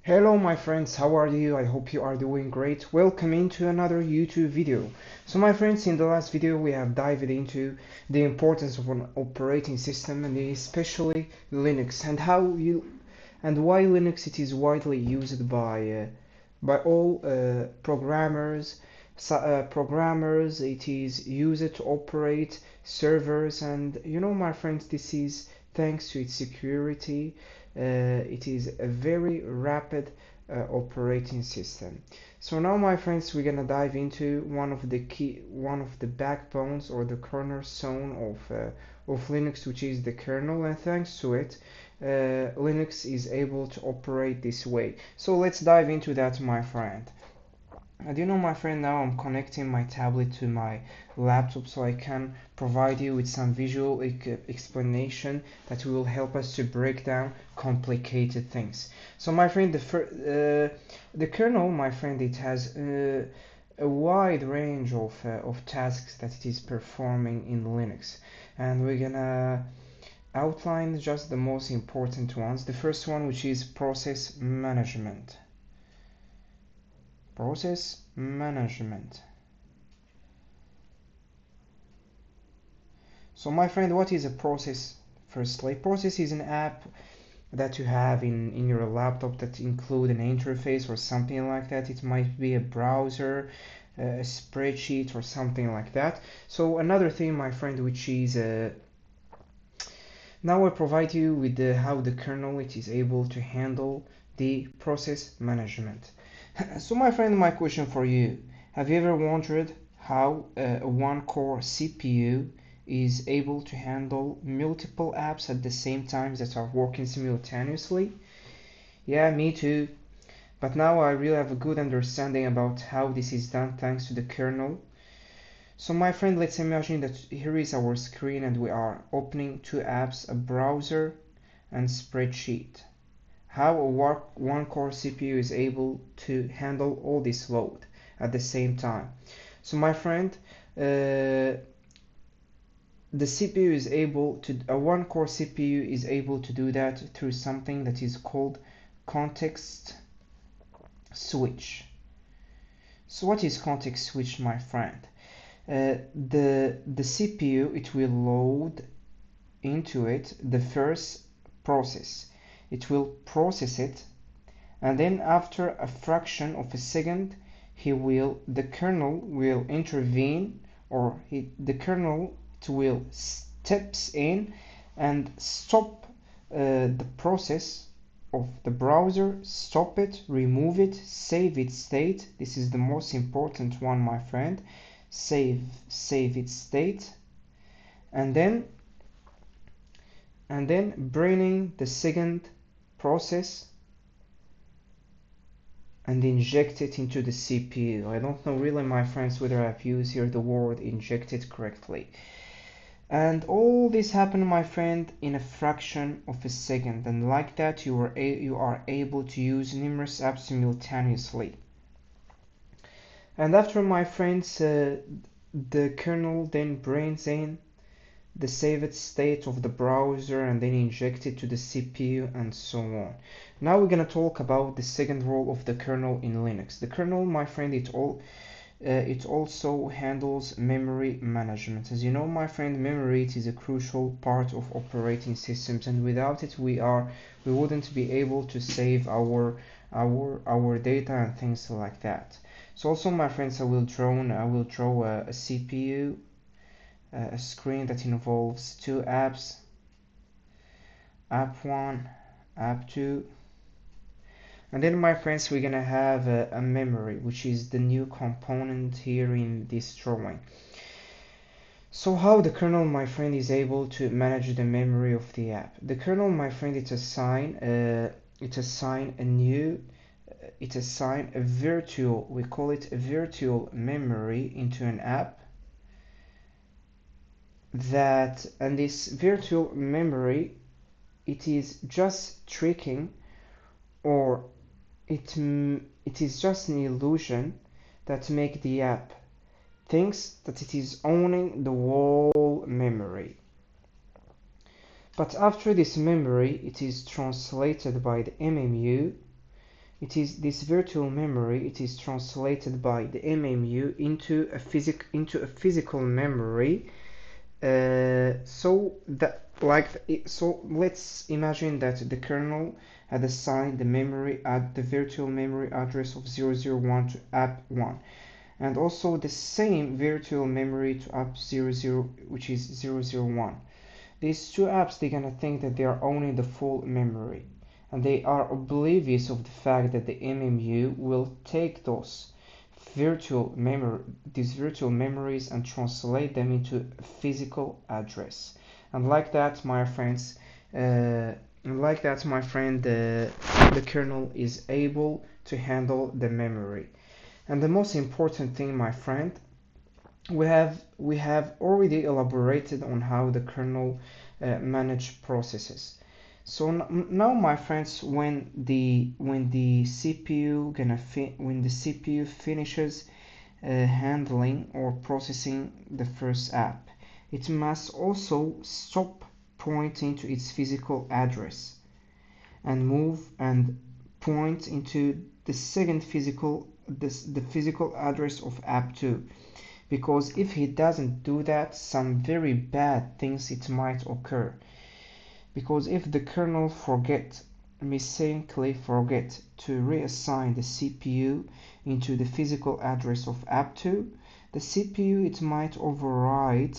Hello my friends, how are you? I hope you are doing great. Welcome into another YouTube video. So my friends, in the last video we have dived into the importance of an operating system and especially Linux and why Linux it is widely used by all programmers. Programmers, it is used to operate servers, and my friends, this is thanks to its security. It is a very rapid operating system. So now my friends, we're gonna dive into one of the backbones or the cornerstone of Linux, which is the kernel, and thanks to it Linux is able to operate this way. So let's dive into that, my friend. And my friend, now I'm connecting my tablet to my laptop so I can provide you with some visual explanation that will help us to break down complicated things. So my friend, the kernel, my friend, it has a wide range of tasks that it is performing in Linux, and we're gonna outline just the most important ones. The first one, which is process management. Process management. So my friend, what is a process? Firstly, process is an app that you have in your laptop that include an interface or something like that. It might be a browser, a spreadsheet or something like that. So another thing, my friend, which is now I provide you with how the kernel it is able to handle the process management. So my friend, my question for you, have you ever wondered how a one-core CPU is able to handle multiple apps at the same time that are working simultaneously? Yeah, me too. But now I really have a good understanding about how this is done thanks to the kernel. So my friend, let's imagine that here is our screen and we are opening two apps, a browser and spreadsheet. How a one-core CPU is able to handle all this load at the same time. So my friend, a one-core CPU is able to do that through something that is called context switch. So what is context switch, my friend? The CPU, it will load into it the first process. It will process it, and then after a fraction of a second the kernel will intervene, or the kernel will steps in and stop the process of the browser, stop it, remove it, save its state. This is the most important one, my friend. Save its state, and then bringing the second process and inject it into the CPU. I don't know really, my friends, whether I've used here the word injected correctly. And all this happened, my friend, in a fraction of a second, and like that you are able to use numerous apps simultaneously. And after, my friends, the kernel then brings in the saved state of the browser and then inject it to the CPU and so on. Now we're going to talk about the second role of the kernel in Linux. The kernel, my friend, it also handles memory management. As you know, my friend, memory it is a crucial part of operating systems, and without it we wouldn't be able to save our data and things like that. So also, my friends, I will draw a CPU, a screen that involves two apps, app 1, app 2, and then, my friends, we're gonna have a memory, which is the new component here in this drawing. So how the kernel, my friend, is able to manage the memory of the app? The kernel, my friend, it assign a virtual, we call it a virtual memory into an app, and this virtual memory, it is just tricking, or it is just an illusion that make the app thinks that it is owning the whole memory. But after this memory, it is translated by the MMU, this virtual memory, it is translated by the MMU into a physical memory. So let's imagine that the kernel had assigned the memory at the virtual memory address of 001 to app1, and also the same virtual memory to app00, which is 001. These two apps, they're gonna think that they are owning the full memory, and they are oblivious of the fact that the MMU will take these virtual memories and translate them into a physical address. And like that, my friends, the kernel is able to handle the memory. And the most important thing, my friend, we have already elaborated on how the kernel manage processes. So now, my friends, when the CPU finishes handling or processing the first app, it must also stop pointing to its physical address and move and point into the second the physical address of app 2, because if he doesn't do that, some very bad things it might occur. Because if the kernel mistakenly forget to reassign the CPU into the physical address of app2, the CPU it might override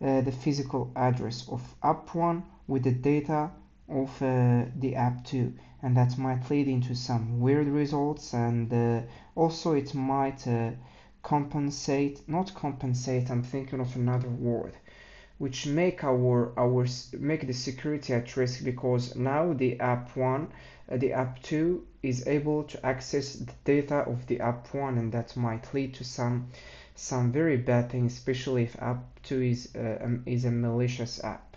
the physical address of app1 with the data of the app2, and that might lead into some weird results. And also it might not compensate, I'm thinking of another word, which make the security at risk, because now the app 2 is able to access the data of the app 1, and that might lead to some very bad things, especially if app 2 is a malicious app.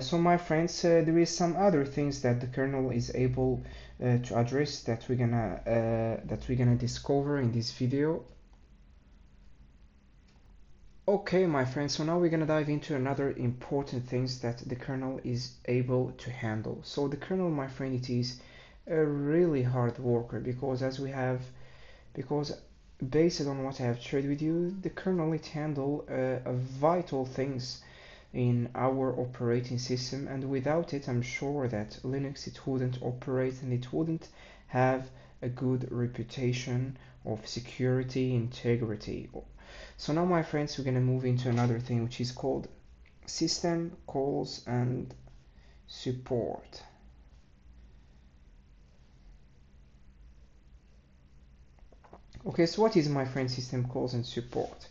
So my friends, there is some other things that the kernel is able to address that we're gonna discover in this video. Okay, my friends, so now we're gonna dive into another important things that the kernel is able to handle. So the kernel, my friend, it is a really hard worker, because based on what I have shared with you, the kernel it handle a vital things in our operating system, and without it, I'm sure that Linux it wouldn't operate, and it wouldn't have a good reputation of security, integrity. So now, my friends, we're going to move into another thing, which is called system calls and support. Okay, so what is, my friend, system calls and support?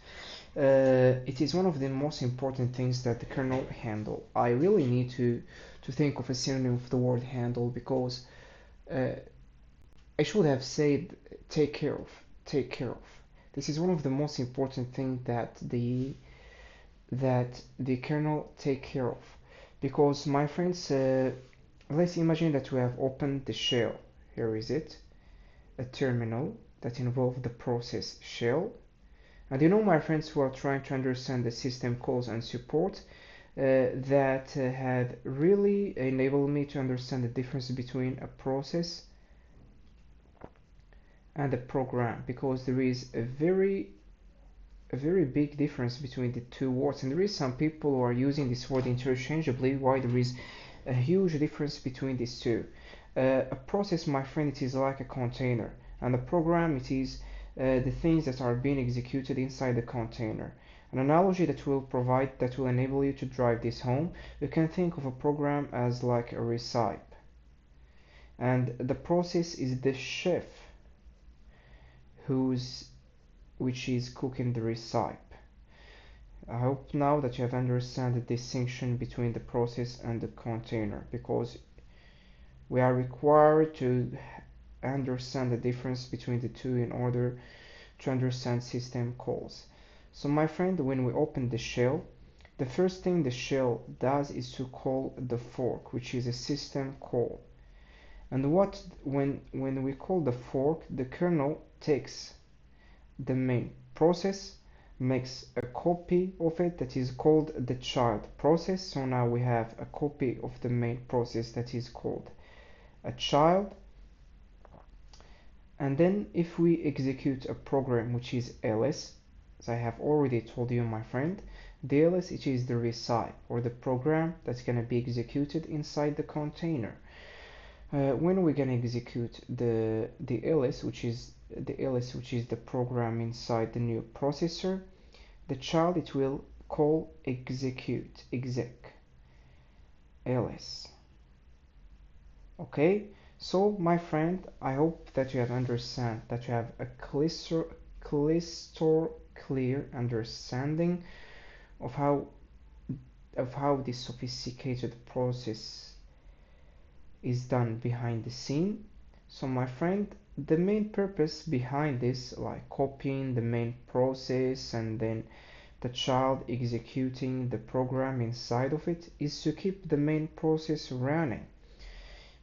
It is one of the most important things that the kernel handle. I really need to think of a synonym of the word handle, because I should have said take care of. Take care of. This is one of the most important things that the kernel take care of, because, my friends, let's imagine that we have opened the shell. Here is it, a terminal that involves the process shell. And my friends, who are trying to understand the system calls and support, that had really enabled me to understand the difference between a process and a program, because there is a very big difference between the two words, and there is some people who are using this word interchangeably. Why there is a huge difference between these two? A process, my friend, it is like a container, and a program, it is the things that are being executed inside the container. An analogy that will enable you to drive this home: you can think of a program as like a recipe, and the process is the chef which is cooking the recipe. I hope now that you have understood the distinction between the process and the container, because we are required to understand the difference between the two in order to understand system calls. So, my friend, when we open the shell, the first thing the shell does is to call the fork, which is a system call. And when we call the fork, the kernel takes the main process, makes a copy of it that is called the child process. So now we have a copy of the main process that is called a child, And then if we execute a program which is ls, as I have already told you, my friend, the ls, it is the recipe or the program that's going to be executed inside the container. When we're going to execute the ls, which is the program inside the new processor, the child, it will call exec ls. Okay, so my friend, I hope that you have understand, that you have a clear understanding of how this sophisticated process is done behind the scene. So my friend, the main purpose behind this, like copying the main process and then the child executing the program inside of it, is to keep the main process running.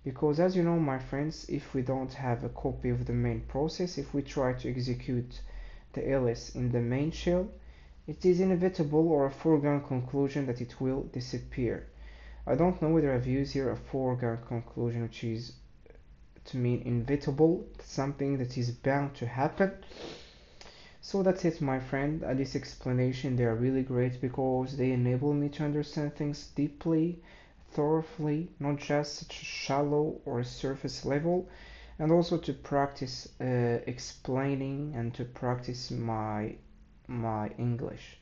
Because as you know, my friends, if we don't have a copy of the main process, if we try to execute the ls in the main shell, it is inevitable or a foregone conclusion that it will disappear. I don't know whether I've used here a foregone conclusion, which is to mean inevitable, something that is bound to happen. So that's it, my friend. This explanation, they are really great because they enable me to understand things deeply, thoroughly, not just shallow or surface level, and also to practice explaining and to practice my English.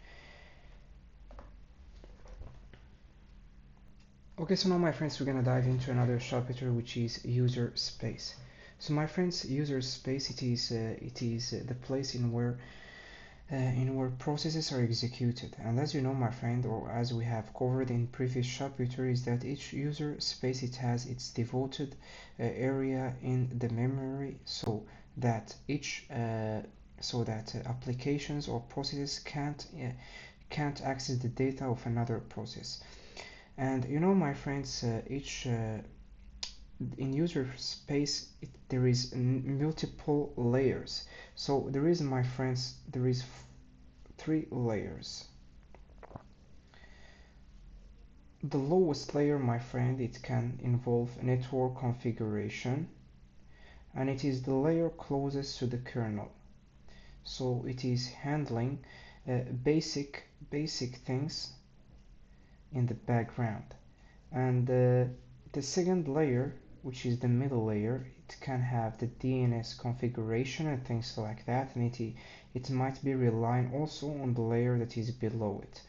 Okay, so now my friends, we're gonna dive into another chapter, which is user space. So my friends, user space, it is the place in where processes are executed. And as you know, my friend, or as we have covered in previous chapter, is that each user space, it has its devoted area in the memory, so that applications or processes can't access the data of another process. And you know, my friends, each in user space, there is multiple layers. So there is, my friends, there is three layers. The lowest layer, my friend, it can involve network configuration, and it is the layer closest to the kernel. So it is handling basic things in the background. And the second layer, which is the middle layer, it can have the DNS configuration and things like that, and it might be relying also on the layer that is below it.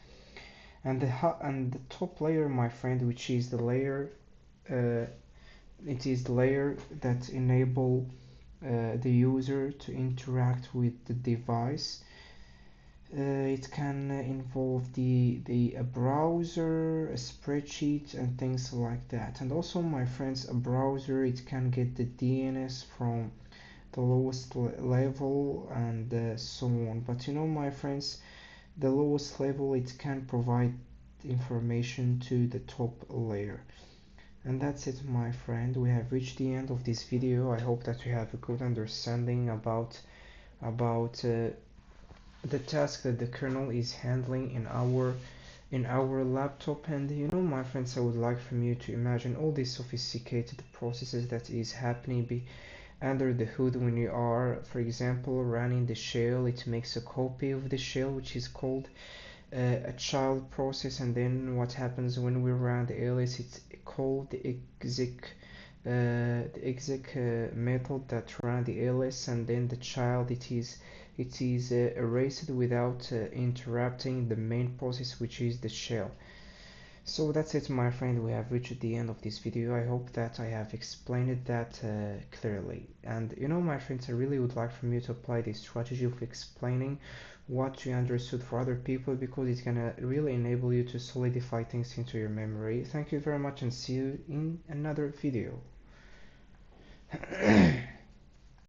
And the top layer, my friend, which is the layer it is the layer that enable the user to interact with the device. It can involve a browser, a spreadsheet, and things like that. And also, my friends, a browser, it can get the DNS from the lowest level and so on. But you know, my friends, the lowest level, it can provide information to the top layer. And that's it, my friend. We have reached the end of this video. I hope that you have a good understanding about the task that the kernel is handling in our laptop. And you know, my friends, I would like from you to imagine all these sophisticated processes that is happening under the hood when you are, for example, running the shell. It makes a copy of the shell, which is called a child process. And then what happens when we run the ls, it's called the exec method that run the ls, and then the child, it is erased without interrupting the main process, which is the shell. So that's it, my friend. We have reached the end of this video. I hope that I have explained that clearly. And you know, my friends, I really would like from you to apply this strategy of explaining what you understood for other people, because it's gonna really enable you to solidify things into your memory. Thank you very much, and see you in another video.